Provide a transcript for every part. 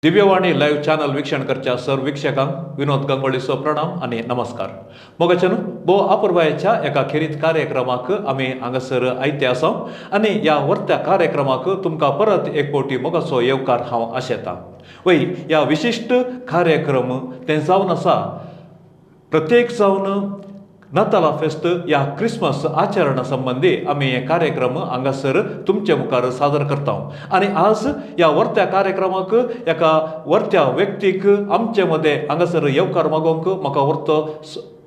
Divyavani live channel वीक्षण करच्या सर्व वीक्षकांक विनोद गंगोळीचो प्रणाम आणि नमस्कार. मोगाच्यान बो अपूर्वायच्या एका खेरीत कार्यक्रमाक आम्ही हांगासर आयते आसा आणि या वर्त्या कार्यक्रमाक तुमकां परत एक फावटी मोगाचो येवकार हांव आशेतां. वय या विशिष्ट कार्यक्रम ते जावन आसा प्रत्येक जावन नाताला फेस्त या क्रिसमस आचरणा संबंधी आम्ही हे कार्यक्रम हांगासर तुमचे मुखार सादर करता. आणि आज या वर्त्या कार्यक्रमाक एका वर्त्या व्यक्तीक आमचे मध्ये हांगासर येवकार मागोवंक म्हाका वर्तो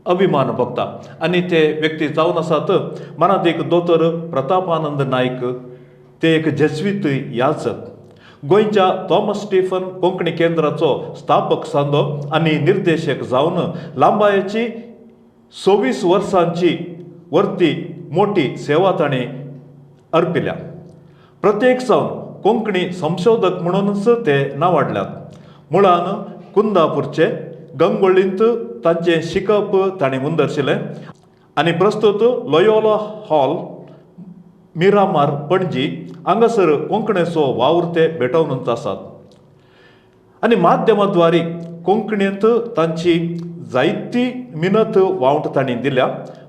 अभिमान भोगता. आणि ते व्यक्ती जावन आसात मानादीक दोतोर प्रतापानंद नाईक. ते एक जेजुईत याजक, गोंयच्या थॉमस स्टीफन कोंकणी केंद्राचो स्थापक सांदो आणि निर्देशक जावन लांबायेची 26 वर्सांची वर्ती मोठी सेवा ताणें अर्पिल्या. प्रत्येक जावन कोंकणी संशोधक म्हणूनच ते नांवाडल्यात. मुळान कुंदापूरचे गंगोळींत तांचें शिकप ताणें मुंदरशिलें आनी प्रस्तुत लोयोला हॉल मिरामार पणजी हांगासर कोंकणीचो वावर ते भेटवूनच आसात. आनी माध्यमाद्वारे कोंकणींत तांची जायती मिनत वावंट तांणी दिल्या.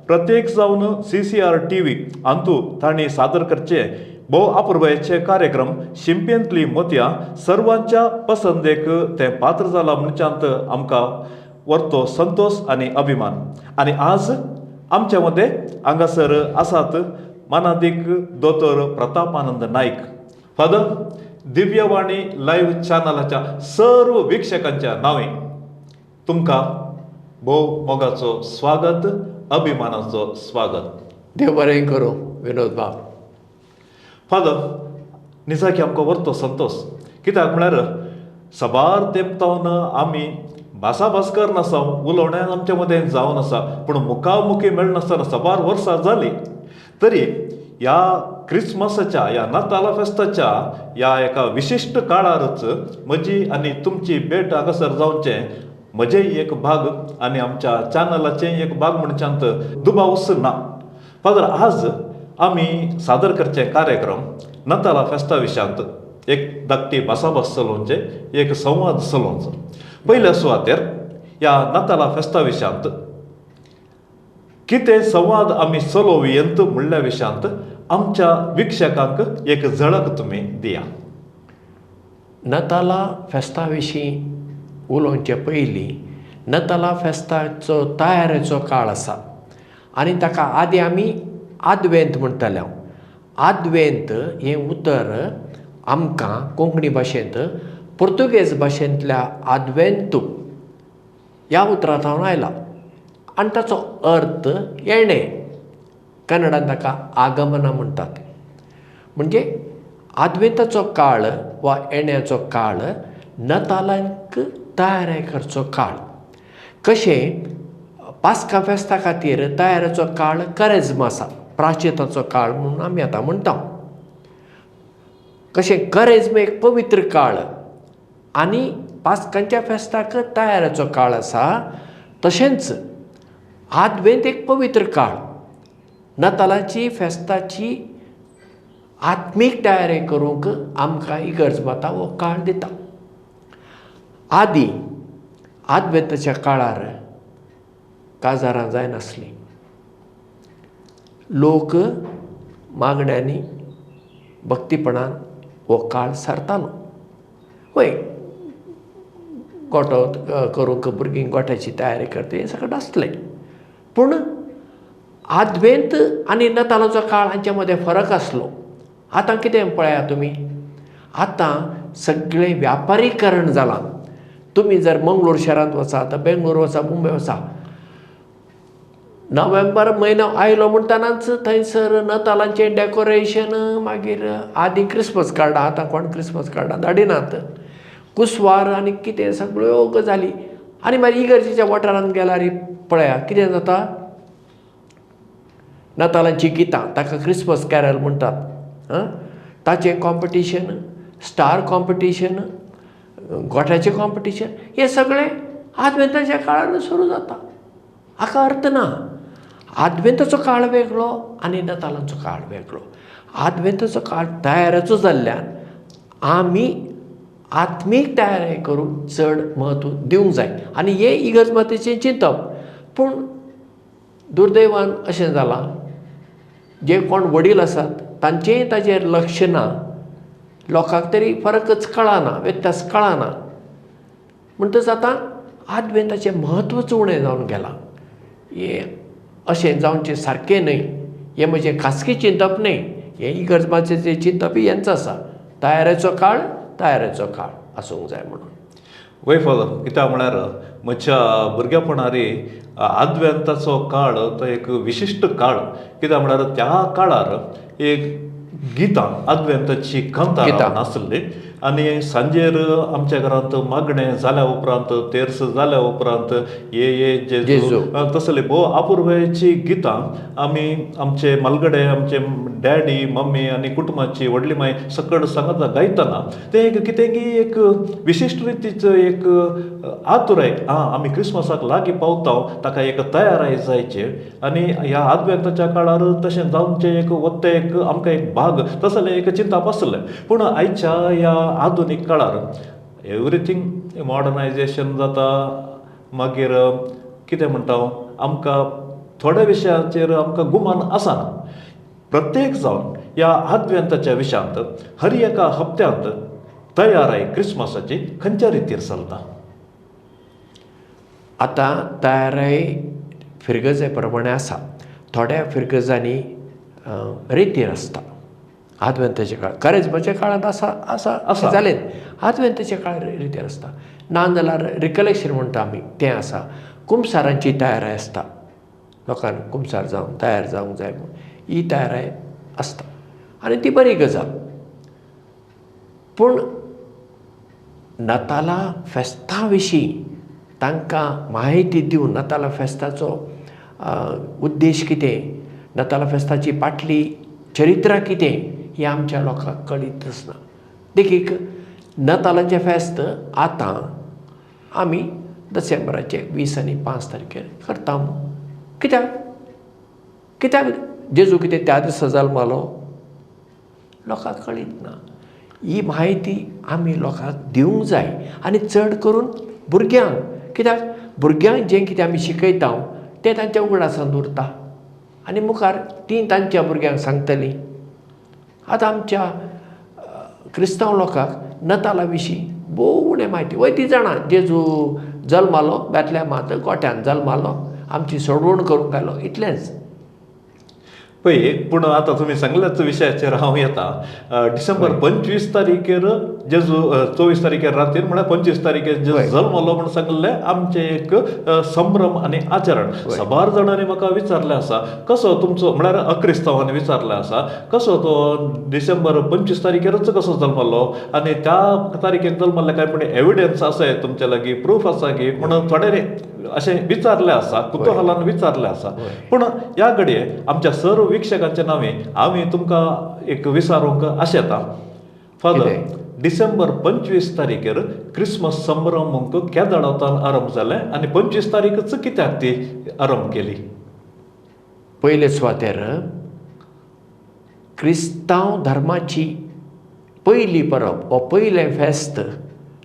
प्रत्येक जावन CCR TV हातूं तांणी सादर करचे भोव अपूर्वायेचे कार्यक्रम शिंपेंतली मोतयां सर्वांच्या पसंदेक ते पात्र जाला म्हणच्यात आमकां वर्तो संतोष आनी अभिमान. आनी आज आमच्या मदें हांगासर आसात मानादीक दोतोर प्रतापानंद नाईक. फादर, दिव्यवाणी लाईव्ह चॅनलाच्या सर्व वीक्षकांच्या नावे तुमकां भोव मोगाचो स्वागत, अभिमानाचो स्वागत. देव बरें करूं विनोद बाब. फादर, निजाकी आमकां वर्तो संतोष, कित्याक म्हळ्यार सबार तेंपतावन आमी भासाभास करनासा, उलोवण्यान आमच्या मदें जावन आसा, पूण मुखामुखी मेळनासतना सबार वर्सां जालीं तरी ह्या क्रिसमसाच्या या नाताला फेस्ताच्या ह्या एका विशिश्ट काळारच म्हजी आनी तुमची भेट हांगासर जावचें म्हजेय एक भाग आनी आमच्या चॅनलाचेय एक भाग म्हणच्यात दुबावस ना. फादर, आज आमी सादर करचे कार्यक्रम नाताला फेस्ता विशयांत एक धाकटी भासाभास चलोवचे, एक संवाद चलोवचो. पयल्या सुवातेर ह्या नाताला फेस्ता विशयांत कितें संवाद आमी चलोवयेंत म्हणल्या विशयांत आमच्या वीक्षकांक एक झळक तुमी दिया. नाताला फेस्ता विशीं उलोवचे पयलीं नाताला फेस्ताचो तयारेचो काळ आसा आनी ताका आदी आमी आदवेंत म्हणटाले. आदवेंत हें उतर आमकां कोंकणी भाशेंत पुर्तुगेज भाशेंतल्या आदवेंतू ह्या उतरांतल्यान आयला आनी ताचो अर्थ येणें. कन्नडांत ताका आगमना म्हणटात. म्हणजे आदवेंताचो काळ वा येण्याचो काळ नातालांक तयारी करचो काळ. कशें पास्का फेस्ता खातीर तयारेचो काळ करेज्म आसा, प्राचिताचो काळ म्हणून आमी आतां म्हणटा. कशें करेज्म एक पवित्र काळ आनी पास्कांच्या फेस्ताक तयारेचो काळ आसा, तशेंच आदवेंत एक पवित्र काळ. नातालाची फेस्ताची आत्मीक तयारी करूंक आमकां इगर्ज माता हो काळ दिता. आदी आदवेंताच्या काळार काजारां जायनासलीं. लोक मागण्यांनी भक्तीपणान हो काळ सारतालो. वय गोठो करूंक भुरगीं गोठ्याची तयारी करता हें सगळें आसलें. पूण आदवेंत आनी नातालाचो काळ हांचे मदें फरक आसलो. आतां कितें पळयात तुमी, आतां सगळें व्यापारीकरण जालां. तुमी जर मंगळूर शारांत वचात, बेंगळूर वचा, मुंबय वचा, नोव्हेंबर म्हयनो आयलो म्हणटनाच थंयसर नातालांचें डेकोरेशन, मागीर आदी क्रिसमस कार्डां, आतां कोण क्रिसमस कार्डां धाडिनात, कुसवार आनी कितें सगळ्यो गजाली. आनी मागीर इगर्जेच्या वाठारांत गेल्यार पळया कितें जाता, नातालांची गितां, ताका क्रिसमस कॅरल म्हणटात, ताचें कॉम्पिटिशन, स्टार कॉम्पिटिशन, गोठ्याचें कॉम्पिटिशन, हें सगळें आदवेंताच्या काळान सुरू जाता. हाका अर्थ ना. आदवेंताचो काळ वेगळो आनी नातालांचो काळ वेगळो. आदवेंताचो काळ तयारेचो जाल्ल्यान आमी आत्मीक तयारी करून चड म्हत्व दिवंक जाय आनी हे इगर्जमातेचें चिंतप. पूण दुर्दैवान अशें जालां जे कोण वडील आसात तांचेंय ताचेर लक्ष ना, लोकांक तरी फरकच कळना, व्यत्यास कळना. म्हणटच आतां आदवेंताचें म्हत्वच उणें जावन गेलां. हें अशें जावचें सारकें न्हय. हें म्हजें खासगी चिंतप न्हय, हें इगर्जमातेचें चिंतपूय हेंच आसा. तयारेचो काळ आसूंक जाय म्हणून. वय फादर, कित्याक म्हळ्यार म्हज्या भुरगेपणारी आदवेंताचो काळ तो एक विशिश्ट काळ. कित्याक म्हळ्यार त्या काळार एक गितां आदवेंताची कांतां आसली आनी सांजेर आमच्या घरांत मागणें जाल्या उपरांत, तेर्स जाल्या उपरांत ये जेजू तसलीं भोव अपुर्बायेची गितां आमी आमचे मलगडे, आमचे डॅडी मम्मी आनी कुटुंबाची व्हडली माय सकट सांगता गायतना तें एक कितेंगी एक विशिश्ट रितीचो एक आतुराय, आमी क्रिस्मसाक लागीं पावता, ताका एक तयाराय जायचे आनी ह्या आदवेंताच्या काळार तशें जावचें एक वत्तें एक आमकां एक भाग तसलें एक चिंतप आसलें. पूण आयच्या ह्या आधुनीक काळार एवरीथींग मॉडर्नायजेशन जाता, मागीर कितें म्हणटा आमकां थोड्या विशयांचेर आमकां गुमान आसना. प्रत्येक जावन ह्या आदवेंताच्या विशयांत हर एका हप्त्यांत तयाराय क्रिस्मसाची खंयच्या रितीर चलता? आतां तयाराय फिरगजे प्रमाणे आसा. थोड्या फिरगजांनी रितीर आसता. आदवेंताच्या काळ कारेजमाच्या काळांत आसा जालें. आदवेंताच्या काळार रितीर आसता. नाजाल्यार रिकलेक्शन म्हणटा आमी तें आसा. कुमसारांची तयाराय आसता. लोकांक कुमसार जावन तयार जावंक जाय म्हूण ही तयाराय आसता आनी ती बरी गजाल. पूण नातालां फेस्तां विशीं तांकां म्हायती दिवन नातालां फेस्ताचो उद्देश कितें, नातालां फेस्ताची फाटली चरित्रां कितें हें आमच्या लोकांक कळीतच ना. देखीक नातालांचें फेस्त आतां आमी डिसेंबराचे 20 आनी 5 तारखेर करता. कित्याक जेजू कितें त्या दिसा जल्मालो लोकांक कळीत ना. ही म्हायती आमी लोकांक दिवंक जाय आनी चड करून भुरग्यांक. कित्याक भुरग्यांक जें कितें आमी शिकयता तें तांच्या उगडासान उरता आनी मुखार तीं तांच्या भुरग्यांक सांगतलीं. आतां आमच्या क्रिस्तांव लोकांक नाताला विशीं भोव उणें म्हायती. वय ती जाणा जेजू जल्मालो, बेतलेमांत गोठ्यान जल्मालो, आमची सोडवण करूंक आयलो, इतलेंच. पळय, पूण आतां तुमी सांगल्याच विशयाचेर हांव येता. डिसेंबर 25 तारीखेर जेजू 24 तारीखेर रातीर म्हळ्यार 25 तारीखेर जेजू जल्मलो म्हूण सांगलें आमचें एक संभ्रम आनी आचरण. सबार जाणांनी म्हाका विचारलें आसा कसो तुमचो, म्हळ्यार अक्रिस्तांवांनी विचारलें आसा कसो तो डिसेंबर 25 तारीखेरच कसो जल्मलो आनी त्या तारीखेक जल्मल्ले काय पूण एविडन्स आसा तुमचे लागीं, प्रूफ आसा गी म्हणून थोडे अशें विचारलें आसा, कुतुहलान विचारलें आसा. पूण ह्या घडये आमच्या सर्व विक्षकांच्या नांवे आमी तुमकां एक विचारूंक आशेता. फादर, डिसेंबर 25 तारीखेर क्रिस्मस संभ्रम केदारतान आरंभ जालें आनी 25 तारीखच कित्याक ती आरंभ केली? पयले सुवातेर क्रिस्तांव धर्माची पयली परब हो पयलें फेस्त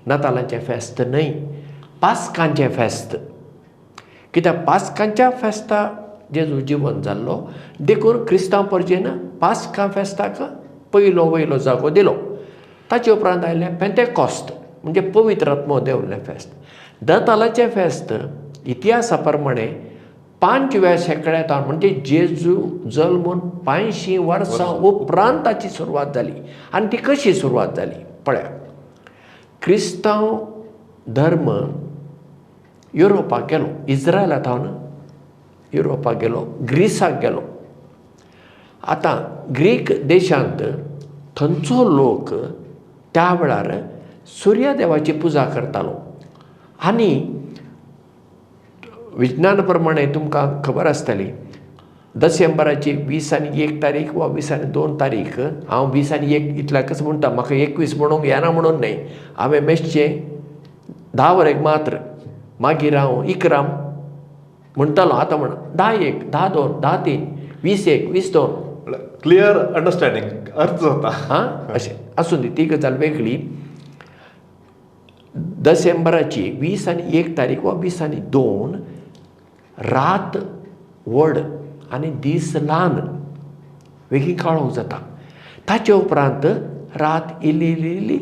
नातालांचें फेस्त न्हय, पास्कांचें फेस्त. कित्याक पास्कांच्या फेस्ताक जेजू जिवंत जाल्लो देखून क्रिस्तांव परजेन पास्का फेस्ताक पयलो वयलो जागो दिलो. ताचे उपरांत आयलें पेंतेकॉस्ट म्हणजे पवित्र आत्मो देंवल्लें फेस्त. नातालांचें फेस्त इतिहासा प्रमाणे 5व्या शेंकड्यांत म्हणजे जेजू जल्मून 500 वर्सां उपरांत ताची सुरवात जाली. आनी ती कशी सुरवात जाली पळया. क्रिस्तांव धर्म युरोपाक गेलो, इज्रायलांत युरोपाक गेलो, ग्रीसाक गेलो. आतां ग्रीक देशांत थंयचो लोक त्या वेळार सुर्यदेवाची पुजा करतालो आनी विज्ञान प्रमाणे तुमकां खबर आसतली डिसेंबराची 20 आनी 1 तारीख वा 20 आनी 2 तारीख, हांव 20 आनी 1 इतल्याकच म्हणटा, म्हाका 21 म्हणूंक येना म्हणून न्हय, हांवें मेशचें 10 वरेक मात्र, मागीर हांव इकराम म्हणटालो, आतां म्हण 10-1, 10-2, 10-3, 20-1, 20-2. क्लियर अंडरस्टँडींग अर्थ जाता. अशें आसूं दी, ती गजाल वेगळी. डिसेंबराची 20 आणि 1 तारीख वा 20 आणि 2 रात व्हड आनी दीस ल्हान वेगळी काळोख जाता. ताचे उपरांत रात इल्ली इल्ली इल्ली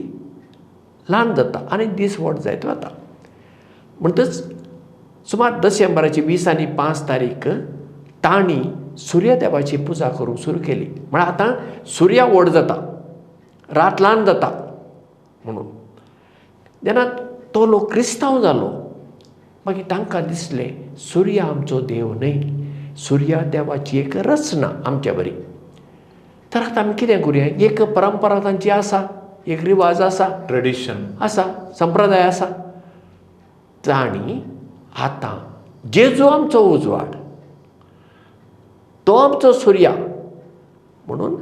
ल्हान जाता आनी दीस व्हड जायत वता. म्हणटच सुमार डिसेंबराची 20 आणि 5 तारीख तांणी सुर्यदेवाची पुजा करूंक सुरू केली. म्हळ्यार आतां सुर्या व्हड जाता, रात ल्हान जाता म्हणून. जेन्ना तो लोक क्रिस्तांव जालो मागीर तांकां दिसलें सुर्य आमचो देव न्हय, सुर्या देवाची एक रचना आमच्या बरी. तर आतां आमी कितें करुया? एक परंपरा तांची आसा, एक रिवाज आसा, ट्रेडिशन आसा, संप्रदाय आसा. तांणी आतां जेजू आमचो उजवाड, तो आमचो सुर्या म्हणून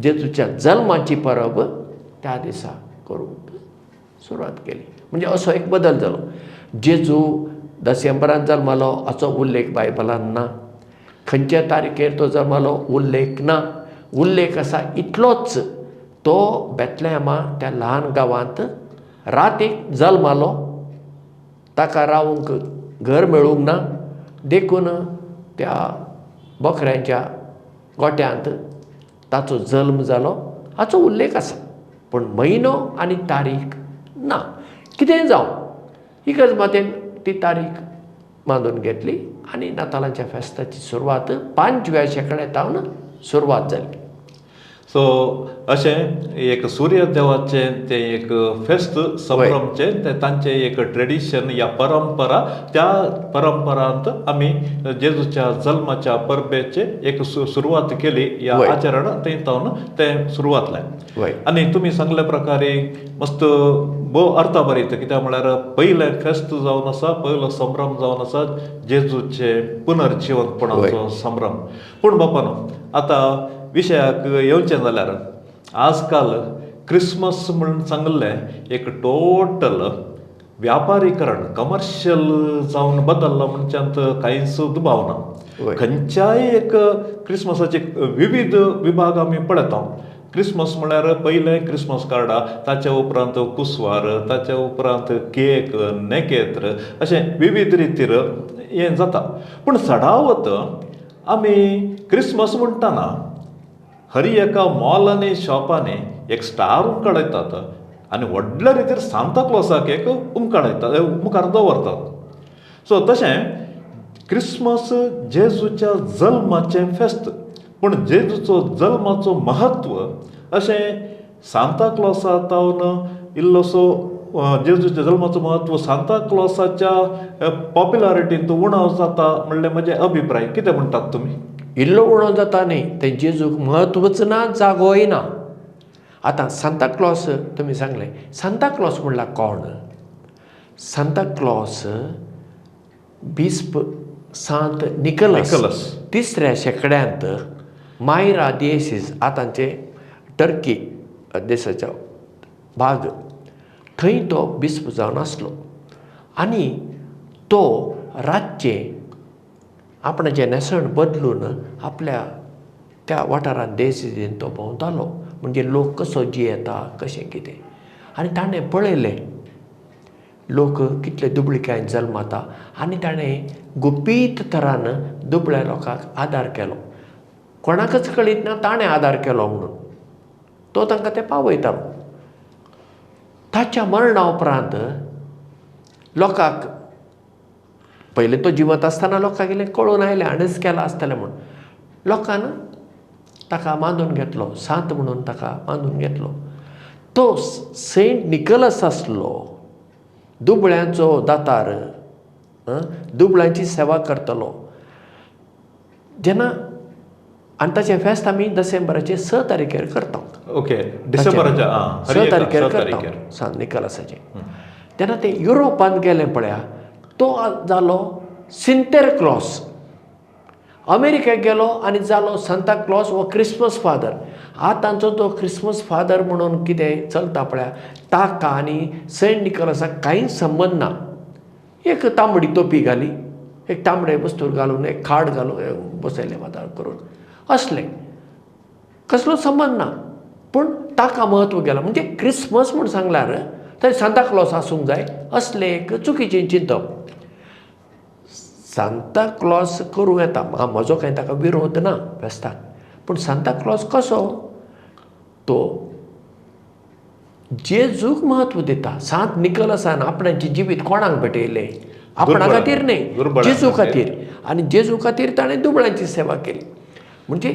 जेजूच्या जल्माची परब त्या दिसा करूंक सुरवात केली. म्हणजे असो एक बदल जालो. जेजू डिसेंबरान जल्मलो हाचो उल्लेख बायबलान ना. खंयच्या तारखेर तो जल्मलो उल्लेख ना. उल्लेख आसा इतलोच, तो बेथलेहमा त्या ल्हान गांवांत रातीक जल्मलो, ताका रावूंक घर मेळूंक ना, देखून त्या बकऱ्यांच्या गोट्यांत ताचो जल्म जालो हाचो उल्लेख आसा. पूण म्हयनो आनी तारीख ना. कितेंय जावं, ही गजमातेन ती तारीख बांदून घेतली आनी नातालांच्या फेस्ताची सुरवात 5व्या शेंकड्यांतावन सुरवात जाली. सो अशें एक सूर्य देवाचें तें एक फेस्त संभ्रमचें तें तांचें एक ट्रेडिशन या परंपरा, त्या परंपरांत आमी जेजूच्या जल्माच्या परबेचे एक सुरवात केली. या आचरण थंयतावन तें सुरवात जालें. आनी तुमी सांगल्या प्रकारे मस्त भोव अर्थाभरीत, कित्याक म्हळ्यार पयलें फेस्त जावन आसा, पयलो संभ्रम जावन आसा जेजूचे पुनर्जिवनपणाचो संभ्रम. पूण बापानो, आतां विशयाक येवचें जाल्यार आजकाल क्रिसमस म्हणून सांगलें एक टोटल व्यापारीकरण, कमर्शियल जावन बदल्ला म्हणच्यात कांयच दुबाव ना. खंयच्याय एक क्रिसमसाचे विविध विभाग आमी पळयता. क्रिसमस म्हळ्यार पयलें क्रिसमस कार्डां, ताच्या उपरांत कुसवार, ताच्या उपरांत केक, नेकेत्र, अशें विविध रितीर हें जाता. पूण चडावत आमी क्रिसमस म्हणटाना हरी एका मॉल आनी शॉपांनी एक स्टार उमकडयतात आनी व्हडल्या रितीर सांताक्लॉसाक एक उमकडयतात, मुखार दवरतात. सो तशें क्रिसमस जेजूच्या जल्माचें फेस्त. पूण जेजूचो जल्माचो महत्व अशें सांताक्लॉसातावन इल्लोसो जेजूच्या जल्माचो महत्व सांताक्लॉसाच्या पॉप्युलरिटींत उणो जाता म्हणलें म्हजें अभिप्राय. कितें म्हणटात तुमी? इल्लो उणो जाता न्ही, तें जेजूक म्हत्वच ना, जागोय ना. आतां सांताक्लॉस तुमी सांगलें, सांताक्लॉस म्हणल्यार कोण? सांताक्लॉस बिस्प सांत निकोलस 3ऱ्या शेंकड्यांत मायरा दिएसीस, आतांचे टर्की देशाचो भाग, थंय तो बिस्प जावन आसलो. आनी तो रातचे आपणाचे नेसण बदलून आपल्या त्या वाठारांत देसीन तो भोंवतालो. म्हणजे लोक कसो जियेता, कशें कितें. आनी ताणें पळयलें लोक कितले दुबळिकायेन जल्मता आनी ताणें गुपीत तरान दुबळ्या लोकांक आदार केलो. कोणाकच कळीत ना ताणें आदार केलो म्हणून. तो तांकां तें पावयतालो. ताच्या मरणा उपरांत लोकांक, पयलीं तो जिवंत आसतना लोकांक इल्लें कळून आयलें हाणेंच केलां आसतलें म्हणून. लोकांन ताका मानून घेतलो, सांत म्हणून ताका मानून घेतलो. तो सेंट निकोलस आसलो, दुबळ्यांचो दातार, दुबळ्यांची सेवा करतलो. जेन्ना आनी ताचें फेस्त आमी डिसेंबराचे 6 तारखेर करता. ओके, डिसेंबराच्या 6 तारखेर करता सांत निकोलसाचें. जेन्ना ते युरोपांत गेलें पळया, तो जालो सिंतेरक्लॉस. अमेरिकेक गेलो आनी जालो सांताक्लॉस वो क्रिसमस फादर. आतांचो तो क्रिसमस फादर म्हणून कितें चलता पळया, ताका आनी सेंट निकोलसाक कांयच संबंद ना. एक तांबडी तोपी घाली, एक तांबडे बस्तूर घालून, एक खाड घालून बसयले वातार करून, असलें कसलो संबंद ना. पूण ताका म्हत्व गेला. म्हणजे क्रिसमस म्हूण सांगल्यार थंय सांता क्लॉज आसूंक जाय असलें एक चुकीचें चिंतप. सांता क्लॉज करूं येता, म्हजो कांय ताका विरोध ना फेस्ताक, पूण सांता क्लॉज कसो तो जेजूक म्हत्व दिता. सांत निकोलसान आपणाचें जिवीत कोणाक भेटयलें? आपणा खातीर न्ही, जेजू खातीर. आनी जेजू खातीर ताणें दुबळांची सेवा केली. म्हणजे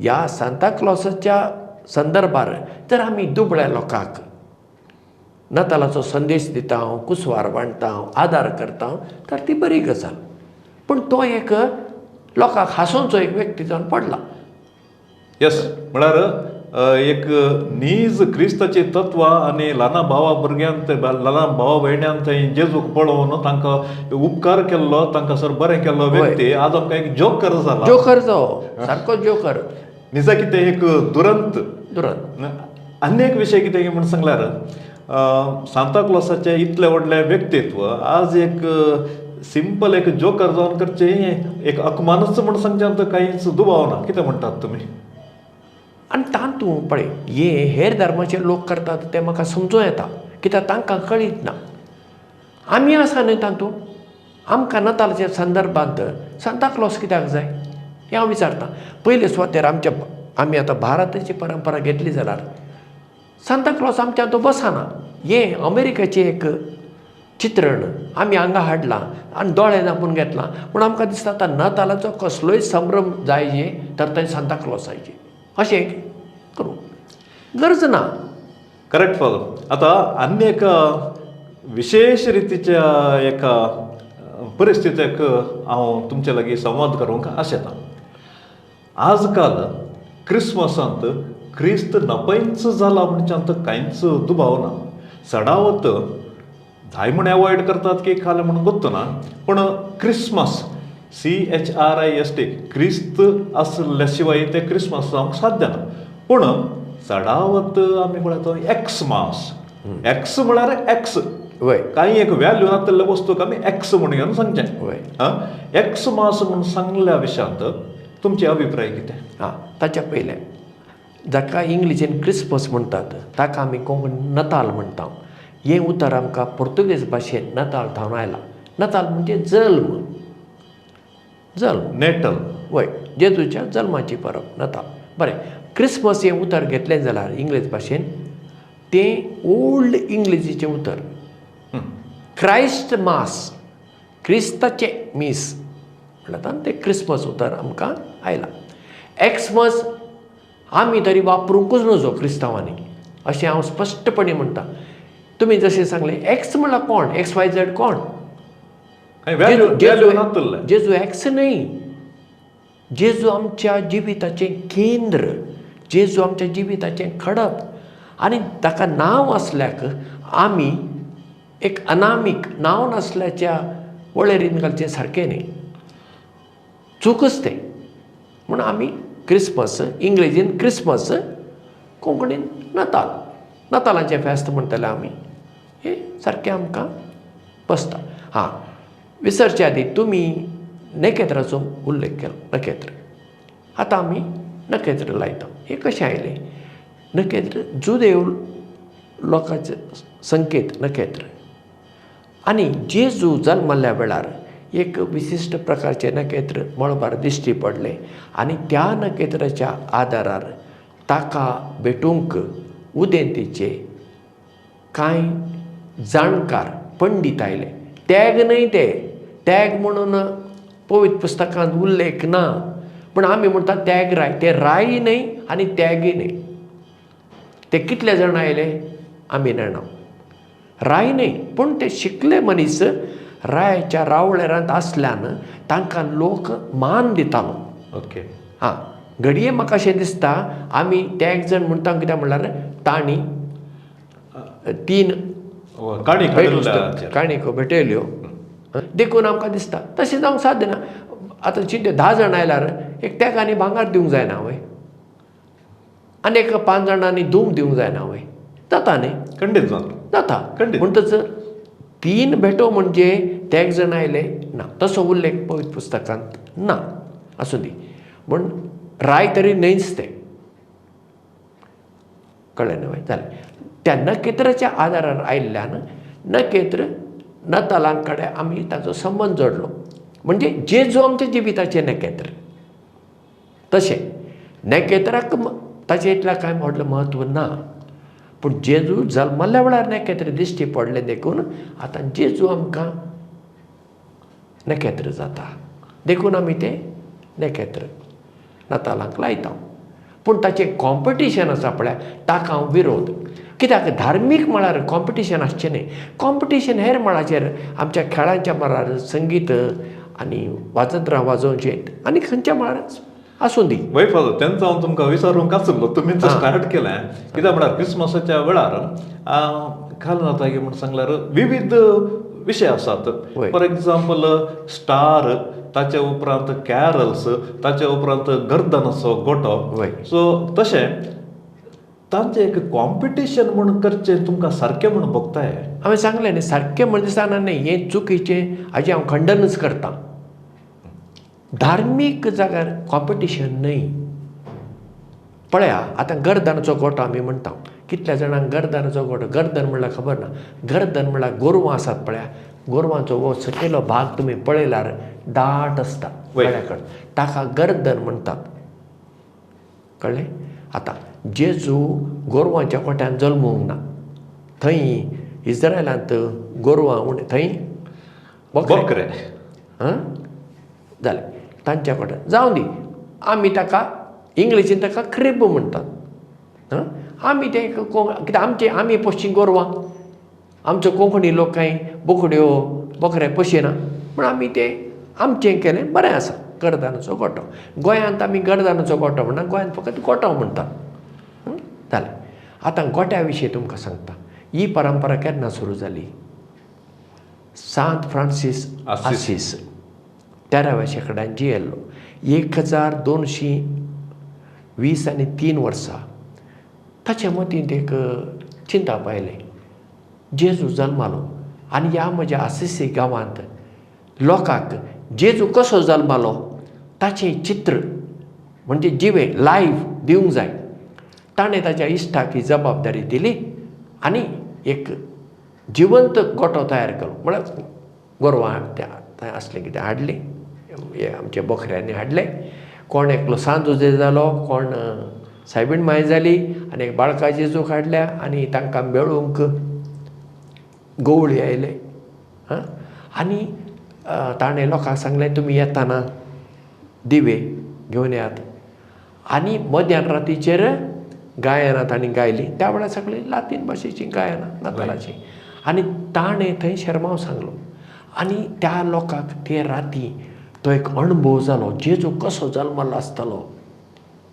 ह्या सांता क्लॉसाच्या संदर्भार जर आमी दुबळ्या लोकांक नातालाचो संदेश दिता, कुसवार वांटता, आदार करता, तर ती बरी गजाल. पूण तो एक लोकांक हांसोवचो एक व्यक्ती जावन पडला. यस, म्हळ्यार एक नीज क्रिस्ताची तत्वां आनी ल्हान भावा भुरग्यांक ल्हान भावा भयण्यांक थंय जेजूक पळोवन तांकां उपकार केल्लो, तांकां सर बरें केल्लो व्यक्ती आज आमकां एक जोकर जाला. जोकर जो सारको जोकर. निजा कितें एक दुरंत. आनी एक विशय कितें म्हण सांगल्यार सांता क्लॉसाचें इतलें व्हडलें व्यक्तित्व आज एक सिंपल एक जोकर जावन करचें एक अपमानच म्हण सांगचें कांयच दुबाव ना. कितें म्हणटात तुमी? आनी तातूंत पळय हेर धर्माचे लोक करतात ते म्हाका समजूं येता, कित्याक तांकां कळीत ना. आमी आसा न्ही तातूंत, आमकां नातालाच्या संदर्भांत सांता क्लॉज कित्याक जाय हें हांव विचारतां. पयले सुवातेर आमी आतां भारताची परंपरा घेतली जाल्यार सांता क्लॉज आमच्या तो बसना. हें अमेरिकेचें एक चित्रण आमी हांगा हाडलां आनी दोळे धांपून घेतलां. पूण आमकां दिसता आतां नातालाचो कसलोय संभ्रम जाय तर थंय सांता क्लॉज जायचे अशें करूं गरज ना. Correct follow. आतां आनी एका विशेष रितीच्या एका परिस्थितीक हांव तुमचे लागीं संवाद करूंक आशेतां. आजकाल क्रिस्मसांत क्रिस्त नपयंच जाला म्हणच्यात कांयच दुबाव ना. सडावत धाय म्हण एवॉयड करतात की खाले म्हणून गोत्तो ना, पूण क्रिस्मस CHRIST क्रिस्त आसल्या शिवाय ते क्रिस्मस जावंक साध्य ना. पूण सडावत आमी पळयता एक्समास. एक्स म्हळ्यार एक्स, कांय एक व्हॅल्यू नासलेल्या वस्तूक आमी एक्स म्हण घेवन सांगचें. एक्समास म्हूण सांगल्या विशयांत तुमचे अभिप्राय कितें? ताच्या पयलें जाका इंग्लिशीन क्रिस्मस म्हणटात ताका आमी कोंकणी नताल म्हणटा. हें उतर आमकां पोर्तुगेज भाशेन नताल थावन आयलां. नताल म्हणजे जल्म, नेटल. जेजूच्या जल्माची परब नताल. बरें, क्रिस्मस हें उतर घेतलें जाल्यार इंग्लीश भाशेन तें ओल्ड इंग्लिशीचें उतर. क्रायस्ट मास, क्रिस्ताचें मीस म्हणटा तें क्रिस्मस उतर आमकां आयलां. एक्समस आमी तरी वापरूंकूच नजो क्रिस्तांवांनी अशें हांव स्पश्टपणी म्हणटा. तुमी जशें सांगलें एक्स म्हळ्यार कोण? XYZ कोण? जेजू एक्स न्ही. जेजू आमच्या जिविताचें केंद्र, जेजू आमच्या जिविताचें खडप. आनी ताका नांव आसल्याक आमी एक अनामीक नांव नासल्याच्या वळेरीन घालचें सारकें न्ही, चूकच तें. म्हूण आमी क्रिस्मस इंग्लिशीन क्रिस्मस, कोंकणीन नताल, नतालांचें फेस्त म्हणटले आमी. हें सारकें आमकां बसता. विसरचे आदी तुमी नखेत्राचो उल्लेख केलो. नखेत्र आतां आमी नखेत्र लायता. हें कशें आयलें? नखेत्र जुदेव लोकांचे संकेत नखेत्र. आनी जेजू जल्मल्या वेळार एक विशिश्ट प्रकारचे नखेत्र मळबार दिश्टी पडले आनी त्या नखेत्राच्या आदारार ताका भेटूंक उदेंतीचे कांय जाणकार पंडीत आयले. टॅग न्हय टॅग म्हणून पवित्र पुस्तकांत उल्लेख ना, पूण आमी म्हणटा टॅग राय. ते राय न्हय आनी टॅगय न्हय. ते कितले जाण आयले आमी जाणा. राय न्हय, पूण ते शिकले मनीस रायाच्या रावळेरांत आसल्यान तांकां लोक मान दितालो. ओके. घडये म्हाका अशें दिसता आमी टॅग जाण म्हणटा कित्याक म्हणल्यार तांणी 3 काणयो भेटयल्यो देखून आमकां दिसता. तशें जावंक साध्य ना. आतां चिंत 10 जाण आयल्यार एक टॅगांनी भांगर दिवंक जायना वय, आनी एक 5 जाणांनी धूम दिवंक जायना वय. जाता न्ही? खंडीत जाता. म्हणटच 3 भेटो म्हणजे टॅग जाण आयले ना, तसो उल्लेख पवित्र पुस्तकांत ना. आसूं दी, म्हूण राय तरी न्हयच तें. कळ्ळें न्हय? जालें. त्या नखेत्राच्या आदारार आयिल्ल्यान नखेत्र नतालां कडेन आमी ताचो संबंद जोडलो. म्हणजे जेजू आमच्या जिविताचें नखेत्र. तशें नखेत्राक ताचें इतलें कांय व्हडलें म्हत्व ना, पूण जेजू जल्मल्ल्या वेळार नखेत्र दिश्टी पडलें देखून आतां जेजू आमकां नखेत्र जाता. देखून आमी तें नखेत्र नतालांक लायता. पूण ताचें कॉम्पिटिशन आसा पळय, ताका हांव विरोध. कित्याक धार्मीक मळार कॉम्पिटिशन आसचें न्ही. कॉम्पिटिशन हेर मळाचेर आमच्या खेळांच्या मळार संगीत आनी वाजंत्रां वाजोवचें आनी खंयच्या मळार आसूं दी. वैफल तेंचो हांव तुमकां विचारूंक आसलो. तुमी स्टार्ट केलें कित्याक म्हळ्यार क्रिसमसाच्या वेळार घालून जाता की म्हण सांगल्यार विविध विशय आसात. फॉर एग्जाम्पल स्टार, ताचे उपरांत कॅरल्स, ताचे उपरांत गर्दनाचो गोठो. सो तशें तांचें एक कॉम्पिटिशन म्हूण करचें तुमकां सारकें म्हूण भोगताय. हांवें सांगलें न्ही, सारकें म्हणजे दिसना न्ही, हें चुकीचें, हाजें हांव खंडनच करतां. धार्मीक जाग्यार कॉम्पिटिशन न्हय. पळया आतां गर्दनाचो गोठो आमी म्हणटा. कितल्या जाणांक गर्दनाचो गोठो, गर्दन म्हणल्यार खबर ना. गर्दन म्हणल्यार गोरवां आसात पळया, गोरवांचो वो सकयलो भाग तुमी पळयल्यार दाट आसता गळ्या कडेन, ताका गर्दन म्हणटात. कळ्ळें? आतां जेजू गोरवांच्या कोट्यान जल्मूंक ना. थंय इस्रायलांत गोरवां उणे, थंय बकरे जालें तांच्या कोट्यान. जावं दी, आमी ताका इंग्लिशीन ताका क्रिब म्हणटात. आमी ते कित्याक आमी पोसचीं गोरवां, आमचो कोंकणी लोक कांय बोकड्यो बकरे पोशिना, पूण आमी तें आमचें केलें बरें आसा. गर्दनाचो गोठो, गोंयांत आमी गर्दनाचो गोठो म्हणना, गोंयांत फकत गोठो म्हणटात. जालें. आतां गोठ्या विशीं तुमकां सांगता. ही परंपरा केन्ना सुरू जाली? सांत फ्रांसीस आसीस 13व्या शेंकड्यान जियेल्लो. 1220 आनी 3 वर्सां ताचे मतींत एक चिंता पायलें. जेजू जल्मालो आनी ह्या म्हज्या आसिसी गांवांत लोकांक जेजू कसो जल्मालो ताचें चित्र म्हणजे जिवे लायव्ह दिवंक जाय. ताणें ताच्या इश्टाक ही जबाबदारी दिली आनी एक जिवंत गोठो तयार केलो. म्हळ्यार गोरवां थंय आसलें कितें हाडलीं, हे आमच्या बकऱ्यांनी हाडले. कोण एकलो सांजुजे जालो, कोण सायबीण माय जाली, आनी एक बाळका जेजूक हाडल्या आनी तांकां मेळूंक गवळी आयले. आनी ताणें लोकांक सांगलें तुमी येताना दिवे घेवन येयात. आनी मध्यान रातीचेर गायनां तांणी गायलीं. त्या वेळार सगळीं लातीन भाशेचीं गायनां नातालाचीं. आनी ताणें थंय शर्माव सांगलो. आनी त्या लोकांक ते राती तो एक अणभव जालो, जेजू कसो जल्मलो आसतलो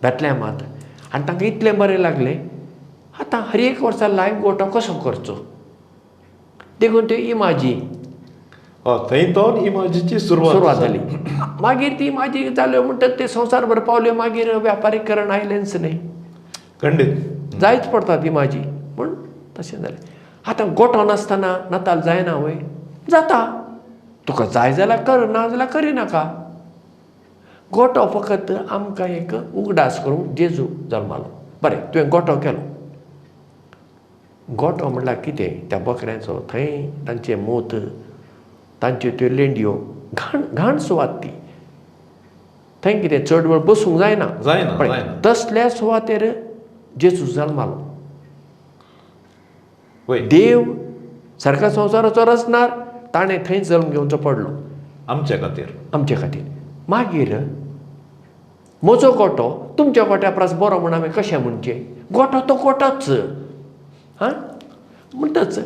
बेतलेमांत. आनी तांकां इतलें बरें लागलें, आतां हर एक वर्सा लायव्ह गोठो कसो करचो. देखून त्यो इमाजी थंय तो इमाजीची सुरवात जाली. मागीर ती इमाजी जाल्यो म्हणटात ते संवसारभर पावल्यो. मागीर व्यापारीकरण आयलेंच न्ही, खंडीत जायच पडटात इमाजी. पूण तशें जालें. आतां गोठो नासतना नाताल जायना वय? जाता. तुका जाय जाल्यार कर, ना जाल्यार करिनाका. गोठो फकत आमकां एक उगडास करूंक जेजू जल्मालो. बरें, तुवें गोठो केलो. गोठो म्हणल्यार कितें? त्या बकऱ्यांचो थंय तांचें मूत, तांच्यो त्यो लेंडयो, घाण सुवात ती. थंय कितें चड वेळ बसूंक जायना. तसल्या सुवातेर जेजू जल्मालो. देव सर्ग संवसाराचो रचणार, ताणें थंय जल्म घेवचो पडलो आमचे खातीर. मागीर म्हजो गोठो तुमच्या गोठ्या परस बरो म्हूण हांवें कशें म्हणचें? गोठो तो गोठोच. म्हणटच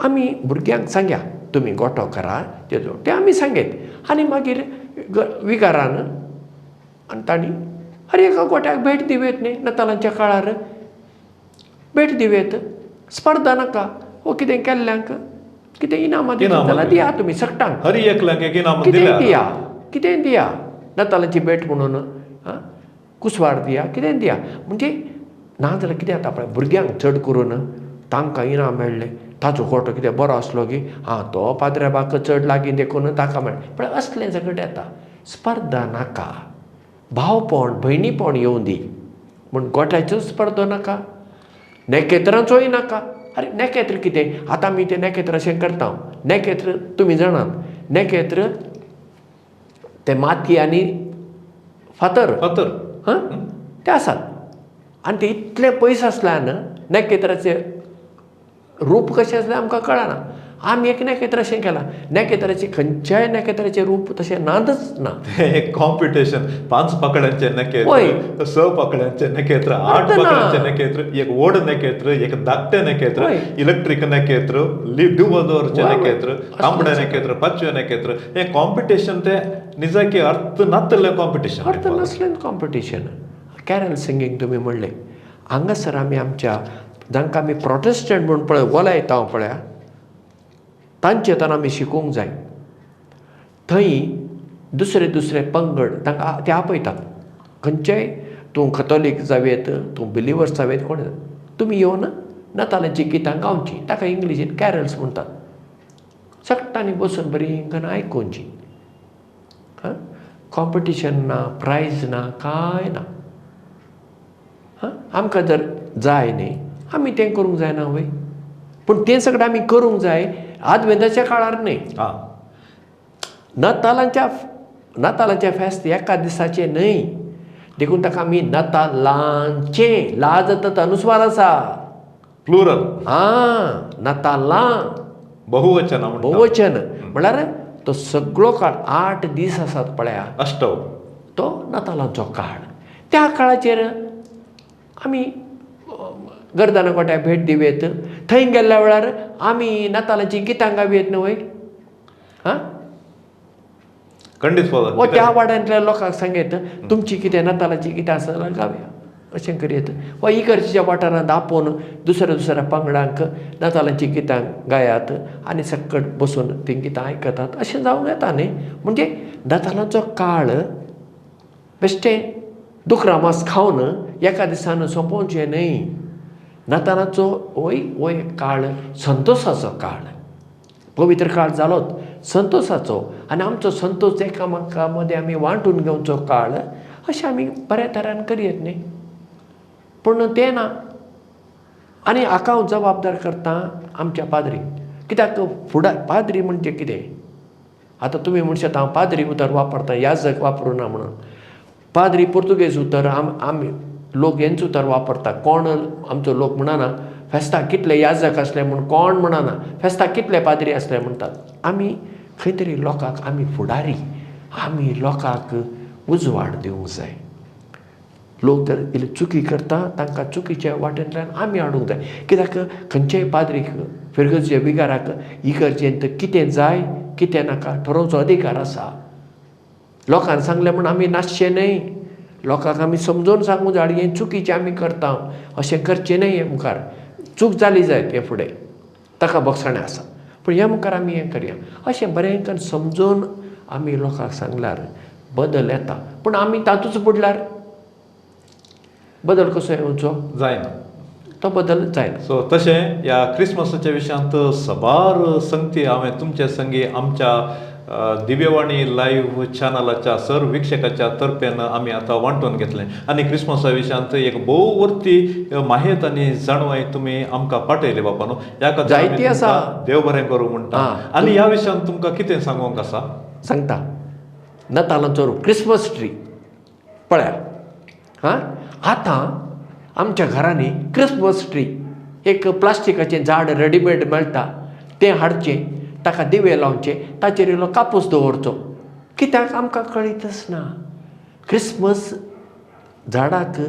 आमी भुरग्यांक सांगया तुमी गोठो करा जेजू, तें आमी सांगेत. आनी मागीर विगारान आनी तांणी हर एका गोठ्याक भेट दिवेत न्ही. नातालांच्या काळार भेट दिवेत. स्पर्धा नाका. वो कितें केल्ल्यांक कितें इनामां जाल्यार दिया तुमी सकटांक. हर एकल्याक एक इनाम कितें दिया. नातालांची भेट म्हणून कुसवार दिया, कितें दिया. म्हणजे ना जाल्यार कितें जाता पळय, भुरग्यांक चड करून तांकां इनाम मेळ्ळें, ताचो गोठो कितें बरो आसलो की तो पाद्र्याबाक चड लागीं देखून ताका मेळ्ळें. पण असलें सगळें येता. स्पर्धा नाका. भावपण भयणीपण येवं दी. म्हूण गोठ्याच्यो स्पर्धो नाका, नेकेत्रांचोय नाका. अरे नेकेत्र कितें? आतां आमी तें नेकेत्र अशें करता. नेकेत्र तुमी जाणात, नेकेत्र ते माती आनी फातर हां ते आसात. आनी ते इतले पयस आसल्यान नेकेत्राचें रूप कशें आसलें आमकां कळना. आमी एक नेकेत्र अशें केलां, नेकेत्राचें खंयच्याय नेकेत्राचें रूप तशें नादच ना. एक कॉम्पिटिशन 5 पकड्यांचे होय. नकेत्र, 6 पकड्यांचे नकेत्र, 8 ना. पकड्यांचे नकेत्र, एक व्हड नकेत्र, एक धाकटें नकेत्र, होय. इलेक्ट्रीक नकेत्र, दिवदोरचे होय, होय. नकेत्र, तांबडे नकेत्र, 5वें नकेत्र. हें कॉम्पिटिशन तें निजाकी अर्थ नातलें कॉम्पिटिशन. अर्थ नसलें कॉम्पिटिशन. कॅरल सिंगींग तुमी म्हणलें, हांगासर आमी आमच्या जांकां आमी प्रोटेस्टंट म्हूण पळय वलयता हांव पळया, तांचे तर आमी शिकूंक जाय. थंय दुसरे दुसरे पंगड तांकां ते आपयतात. खंयचेय तूं कथोलीक जावेत, तूं बिलिवर्स जावेत, कोण तुमी येवन नातालांची गितां गावची. ताका इंग्लिशीन कॅरल्स म्हणटात. सगळ्यांनी बसून बरी करून आयकुची. हां कॉम्पिटिशन ना, प्रायज ना, काय ना. हां आमकां जर जाय न्ही आमी तें करूंक जायना वय. पूण तें सगळें आमी करूंक जाय आदवेंदाच्या काळार न्ही. नातालांच्या फेस्त एका दिसाचे न्हय. देखून ताका आमी नातालांचे लाजत अनुस्वार आसा. प्लुरल. नातालां बहुवचन. बहुवचन म्हळ्यार तो सगळो काळ 8 दीस आसात पळया, अष्टव, तो नातालांचो काळ. त्या काळाचेर आमी गर्दाना गोट्या भेट दिवेत. थंय गेल्ल्या वेळार आमी नातालांची गितां गावयेत न्हय. हां खंडीत व त्या वाड्यांतल्या लोकांक सांगेत तुमची कितें नातालांची गितां आसा जाल्यार गावया अशें करीत. वा इगर्जेच्या वाठारांत आपोवन दुसऱ्या पंगडांक नातालांची गितां गायात आनी सक्कट बसून ती गितां आयकतात. अशें जावंक येता न्ही. म्हणजे नातालांचो काळ बेश्टें दुकरामास खावन एका दिसान सोंपोवचें न्हय. नातालांचो हो एक काळ संतोशाचो काळ. पवित्र काळ जालोच संतोशाचो आनी आमचो संतोश एकामेका मदें आमी वांटून घेवचो काळ अशें आमी बऱ्या तरान करयत न्ही. पूण तें ना. आनी हाका हांव जबाबदार करतां आमच्या पाद्रीक. कित्याक फुडार पाद्री म्हणजे कितें? आतां तुमी म्हणशात हांव पाद्री उतर वापरता, याजक वापरूना म्हणून. पाद्री पुर्तुगेज उतर आमी लोक हेंच उतर वापरता. कोण आमचो लोक म्हणना फेस्ताक कितले याजक असले म्हूण, कोण म्हणना फेस्ताक कितले पाद्री असले म्हणटात. आमी खंय तरी लोकांक आमी फुडारी, आमी लोकांक उजवाड दिवंक जाय. लोक जर इल्ली चुकी करता तांकां चुकीच्या वाटेंतल्यान आमी हाडूंक जाय. कित्याक खंयचेय पाद्रीक फिरगतीच्या विगाराक इगर्जेंत कितें जाय कितें नाका ठरोवचो अधिकार आसा. लोकांनी सांगलें म्हूण आमी नासचें न्हय. लोकांक आमी समजोवन सांगूंक जाय हें चुकीचें आमी करता अशें करचें न्हय. हें मुखार चूक जाली जायत हे फुडें ताका बक्षणें आसा. पूण हे मुखार आमी हें करया अशें बरें करून समजोवन आमी लोकांक सांगल्यार बदल येता. पूण आमी तातूंच बुडल्यार बदल कसो येवचो? जायना. तो बदल जायना. सो तशें ह्या क्रिस्मसाच्या विशयांत सबार संगती हांवें तुमचे संगी आमच्या दिव्यवाणी लाईव्ह चॅनलाच्या सर्व विक्षकाच्या तर्फेन आमी आतां वांटून घेतलें. आनी क्रिस्मसा विशयांत एक भोव वर्ती माहित आनी जाणवाय तुमी आमकां पाठयली बाबा न्हू. ह्या खातीर जायती आसा. देव बरें करूं म्हणटा. आनी ह्या विशयांत तुमकां कितें सांगूंक आसा? सांगता. नातालांचो रूप क्रिस्मस ट्री पळया. हां आतां आमच्या घरांनी क्रिस्मस ट्री एक प्लास्टिकाचें झाड रेडीमेड मेळटा तें हाडचें, ताका दिवे लावचे, ताचेर इल्लो कापूस दवरचो. कित्याक आमकां कळीतच ना क्रिस्मस झाडाक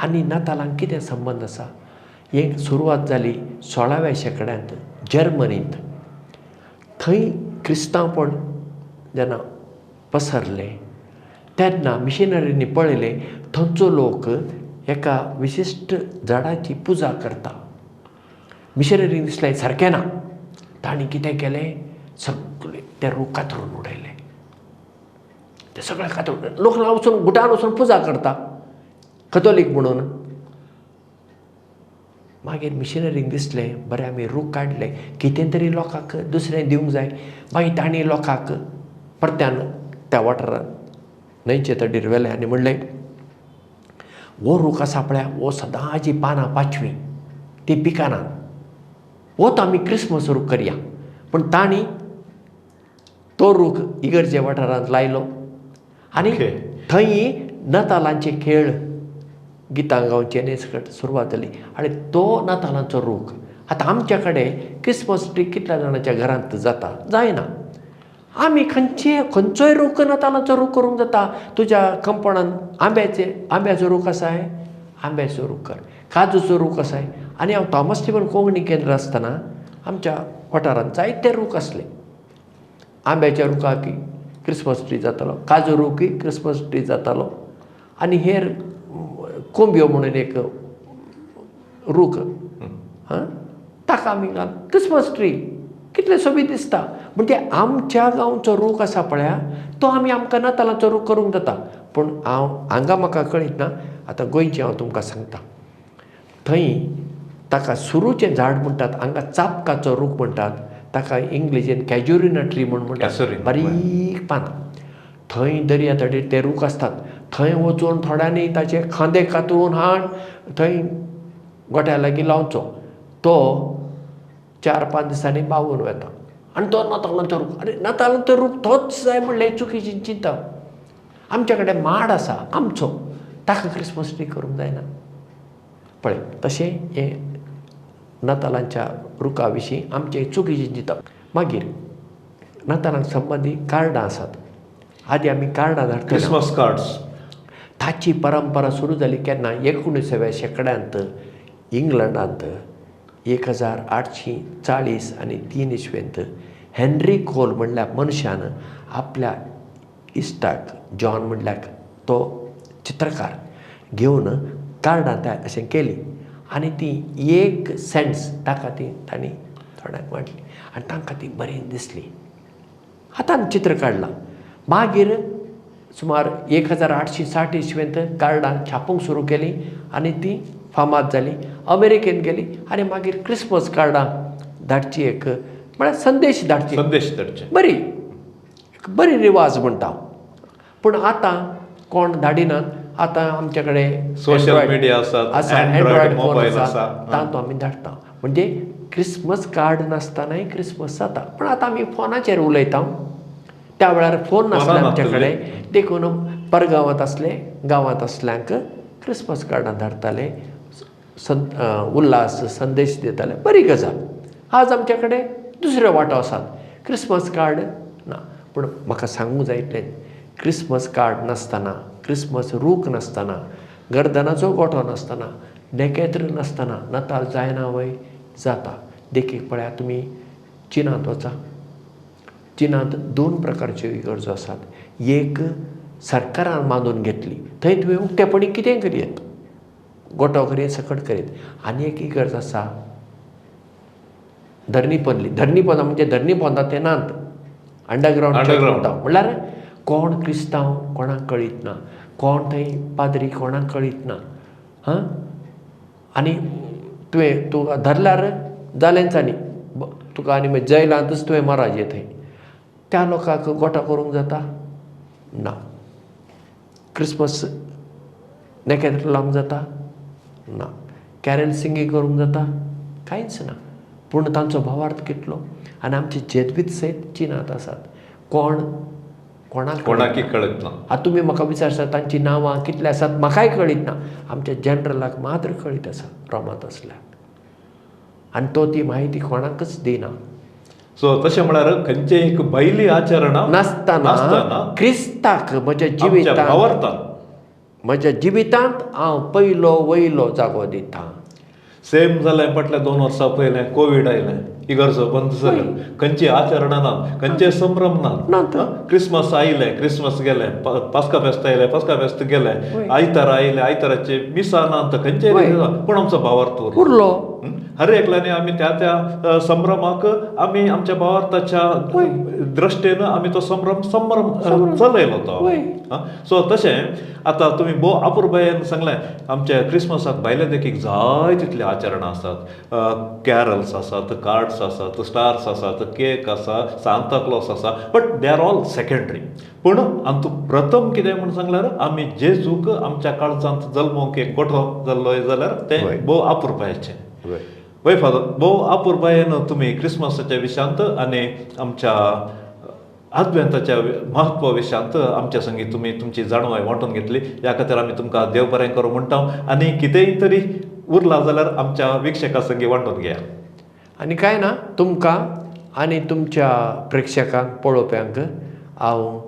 आनी नातालांक कितें संबंद आसा. ही सुरवात जाली 16व्या शेंकड्यांत जर्मनींत. थंय क्रिस्तांवपण जेन्ना पसरलें तेन्ना मिशनरींनी पळयलें थंयचो लोक एका विशिश्ट झाडाची पुजा करता. मिशनरींक दिसलें सारकें ना. तांणी कितें केलें सगळें ते रूख कातरून उडयलें. ते सगळें कातरून लोक वचून गुटान वचून पुजा करता कथोलीक म्हणून. मागीर मिशनरींक दिसलें बरें आमी रूख काडले कितें तरी लोकांक दुसरें दिवंक जाय. मागीर तांणी लोकांक परत्यान त्या वाठारांत न्हंयचे तडीर व्हेलें आनी म्हणलें हो रूख आसा पळया हो सदांची पानां 5वीं ती पिकाना वोत आमी क्रिसमस रूख करया पूण तांणी तो रूख इगर्जे वाठारांत लायलो आनी ओके. थंय नतालांचे खेळ गितां गावचे आनी सकट सुरवात जाली आनी तो नतालांचो रूख आतां आमच्या कडेन क्रिसमस ट्री कितल्या जाणांच्या घरांत जाता जायना आमी खंयचोय रूख नतालांचो रूख करूंक जाता तुज्या कंपाउंडांत आंब्याचो रूख आसाय आंब्याचो रूख कर काजूचो रूख आसाय आनी हांव थॉमस स्टीफन कोंकणी केंद्र आसतना आमच्या वाठारांत जायते रूख आसले आंब्याच्या रुखाक क्रिसमस ट्री जातालो काजू रूखय क्रिसमस ट्री जातालो आनी हेर कोंब्यो म्हणून एक रूख ताका आमी घाल क्रिसमस ट्री कितले सोबीत दिसता म्हणजे आमच्या गांवचो रूख आसा पळया तो आमी आमकां नातालांचो रूख करूंक जाता पूण हांगा म्हाका कळीत ना आतां गोंयचें हांव तुमकां सांगता थंय ताका सुरूचें झाड म्हणटात हांगा चापकाचो रूख म्हणटात ताका इंग्लिशेन कॅज्युरिना ट्री म्हणून म्हणटात बारीक पानां थंय दर्या तडेर ते रूख आसतात थंय वचून थोड्यांनी ताचे खांदे कातरून हाड थंय गोठ्या लागीं लावचो तो 4-5 दिसांनी बावून वता आनी तो नातालांचो रूख अरे नातालांचो रूख तोच जाय म्हणलें चुकीची चिंता आमच्या कडेन माड आसा आमचो ताका क्रिसमस ट्री करूंक जायना पळय तशें हें नातालांच्या रुखा विशीं आमचें चुकीचें चिंतप मागीर नातालांक संबंदी कार्डां आसात आदी आमी कार्डां धाडटले क्रिसमस कार्ड्स ताची परंपरा सुरू जाली केन्ना 19व्या शेंकड्यांत इंग्लंडांत 1840 आनी 3 इसवेंत हेनरी कोल म्हणल्या मनशान आपल्या इश्टाक जॉन म्हणल्याक तो चित्रकार घेवन कार्डां अशें केली आनी ती 1 सेंट्स ताका ती तांणी थोड्यांक वांटली आनी तांकां ती बरी दिसली हातान चित्र काडलां मागीर सुमार 1860 इसवेंत कार्डां छापूंक सुरू केली आनी ती फामाद जाली अमेरिकेन गेली आनी मागीर क्रिसमस कार्डां धाडची एक म्हळ्यार संदेश धाडची बरी रिवाज म्हणटा पूण आतां कोण धाडिनात आतां आमचे कडेन सोशल मिडिया आसा एंड्रॉयड मोबायल आसा तातूंत आमी धाडटा म्हणजे क्रिसमस कार्ड नासतानाय क्रिसमस जाता पूण आतां आमी फोनाचेर उलयता त्या वेळार फोन नासले आमचे कडेन देखून परगांवांत आसले गांवांत असल्यांक क्रिसमस कार्डां धाडटाले उल्हास संदेश दिताले बरी गजाल आज आमचे कडेन दुसरे वांटो आसात क्रिसमस कार्ड ना पूण म्हाका सांगूंक जाय इतलें क्रिसमस कार्ड नासतना क्रिसमस रूख नासतना गर्दनाचो गोठो नासतना नेकेत्र नासतना नाताल जायना वय जाता देखीक पळयात तुमी चिनांत वचा चिनांत 2 प्रकारच्यो इगर्जो आसात एक सरकारान बांदून घेतली थंय तुवें उक्तेपणी कितेंय करीत गोठो करीत सकट करीत आनी एक इगर्ज आसा धरणी पोंदा म्हणजे धरणी पोंदा ते नात अंडरग्रावंड म्हणटा म्हणल्यार कोण क्रिस्तांव कोणाक कळीत ना कोण थंय पाद्री कोणाक कळीत ना आनी तूं धरल्यार जालेंचानी तुका आनी मागीर जैलांतच तुवें माराजे थंय त्या लोकांक गोठो करूंक जाता ना क्रिसमस नेकेत्र लावंक जाता ना कॅरल सिंगींग करूंक जाता कांयच ना पूण तांचो भावार्थ कितलो आनी आमचे जेजवीत सयत चिनांत आसात कोणाकय कळत ना आतां तुमी म्हाका विचारतात तांची नांवां कितली आसात म्हाकाय कळीत ना आमच्या जनरलाक मात्र कळीत आसा रोमांत असल्याक आनी तो ती म्हायती कोणाकच दिना सो तशें म्हळ्यार खंयचे एक भायली आचरणां नासतना क्रिस्ताक म्हज्या जिवितांत हांव पयलो वयलो जागो दिता सेम जालें फाटल्या 2 वर्सां पयलें कोवीड आयलें इगर्जो बंद जाल्यो खंयची आचरणां नात खंयचे संभ्रम नात क्रिसमस आयलें क्रिसमस गेलें पास्का फेस्त आयलें पास्का फेस्त गेलें आयतार आयलें आयताराचे मिसां नात खंयचे पूण आमचो भावार्थ उरलो हर एकल्यानी आमी त्या संभ्रमाक आमी आमच्या भावार्थाच्या दृश्टेन आमी तो संभ्रम चलयलो तो सो तशें आतां तुमी भोव अपुर्बायेन सांगलें आमच्या क्रिसमसाक भायले देखीक जाय तितले आचरणां आसात कॅरल्स आसात कार्ड्स आसात स्टार्स आसात केक आसा सांता क्लॉस आसा but they are all secondary पूण आमचो प्रथम कितें म्हूण सांगल्यार आमी जेजूक आमच्या काळजांत जल्मोवंक एक गोठो जाल्लो जाल्यार तें भोव अपुर्बायेचें वय फादर भोव अपुर्बायेन तुम्ही क्रिसमसाच्या विशांत आणि आमच्या आदव्यंताच्या महत्व विशांत आमच्या संगी तुम्ही तुमची जाणवाय वांटून घेतली ह्या खातीर आमी तुमकां देव बरें करूं म्हणटा आनी कितेंय तरी उरला जाल्यार आमच्या विक्षका संगी वांटून घेया. आनी कांय ना, तुमकां आनी तुमच्या प्रेक्षकांक पळोवप्यांक हांव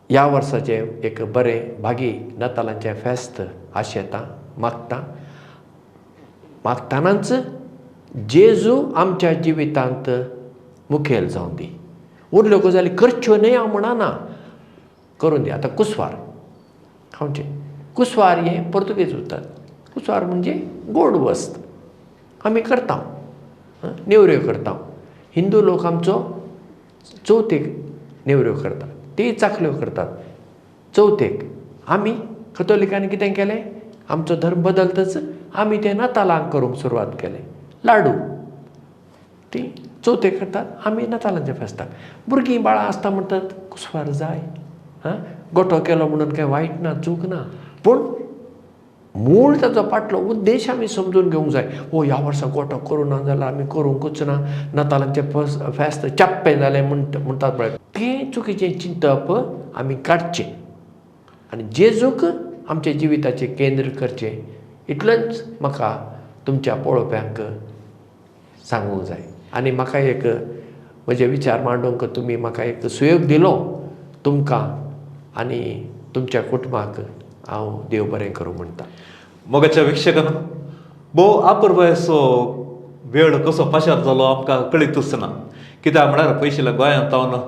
ह्या वर्साचे एक बरें भागी नातालांचें फेस्त आशेतां मागतानाच जेजू आमच्या जिवितांत मुखेल जावन दी. उरल्यो गजाली करच्यो न्हय हांव म्हणना, करून दी. आतां कुस्वार खावचें. कुस्वार हें पोर्तुगेज उरतात. कुस्वार म्हणजे गोड वस्त आमी करता, नेवऱ्यो करता. हिंदू लोक आमचो चवथेक नेवऱ्यो करतात, ती चाखल्यो करतात चवथेक. आमी कथोलिकांनी कितें केलें, आमचो धर्म बदलतच आमी तें नातालांक करूंक सुरवात केलें. लाडू ती चवथेक करतात, आमी नातालांच्या फेस्ताक. भुरगीं बाळां आसता म्हणटात कुस्वार जाय, गोठो केलो म्हणून कांय वायट ना, चूक ना. पूण मूळ ताचो फाटलो उद्देश आमी समजून घेवंक जाय. ह्या वर्सा गोठो करूं ना जाल्यार आमी करूंकूच ना, नातालांचें फेस्त चाप्पें जालें म्हणटात पळय, तें चुकीचें चिंतप आमी काडचें आनी जेजूक आमच्या जिविताचें केंद्र करचें. इतलेंच म्हाका तुमच्या पळोवप्यांक सांगूंक जाय. आनी म्हाका एक म्हजे विचार मांडूंक तुमी म्हाका एक सुयोग दिलो. तुमकां आनी तुमच्या कुटुंबाक हांव देव बरें करूं म्हणटा. मोगाच्या विक्षकान भोव अपुर्बायसो वेळ कसो पाशार जालो आमकां कळितूच ना. कित्याक म्हळ्यार पयशिल्ल्या गोंयांत जावन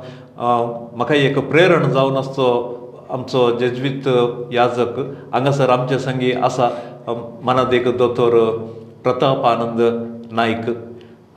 म्हाका एक प्रेरण जावन आसचो आमचो जेजुवीत याजक हांगासर आमचे संगी आसा मानादेक दोतोर प्रताप आनंद नायक.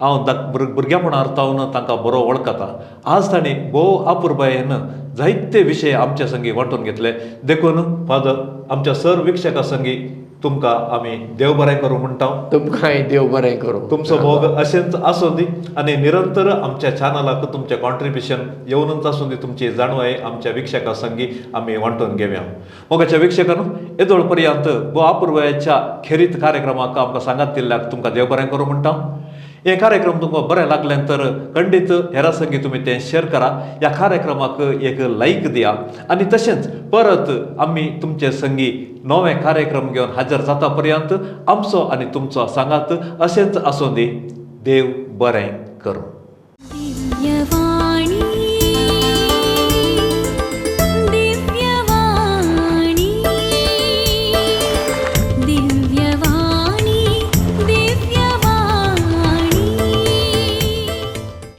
हांव भुरग्यापणां तावन तांकां बरो वळखता. आज तांणी भोव अपुर्बायेन जायते विशय आमच्या संगी वांटून घेतले. देखून फादर आमच्या सर्व विक्षका संगी तुमकां आमी देव बरें करूं म्हणटा. तुमकांय देव बरें करूं. तुमचो भोग अशेंच आसूं दी आनी निरंतर आमच्या चॅनलाक तुमचें कॉन्ट्रिब्युशन येवनूच आसूं दी. तुमची जाणवाय आमच्या विक्षका संगी आमी वांटून घेवया. मोगाच्या विक्षकान येदोळ पर्यंत भोव अपुर्बायेच्या खेरीत कार्यक्रमाक आमकां सांगात दिल्ल्याक तुमकां देव बरें करूं म्हणटा. हे कार्यक्रम तुमकां बरें लागलें तर खंडीत हेरां संगी तुमी तें शेअर करा. ह्या कार्यक्रमाक एक लायक दिया आनी तशेंच परत आमी तुमचे संगी नवे कार्यक्रम घेवन हाजर जाता पर्यंत आमचो आनी तुमचो सांगात अशेंच आसूं दी. देव बरें करूं.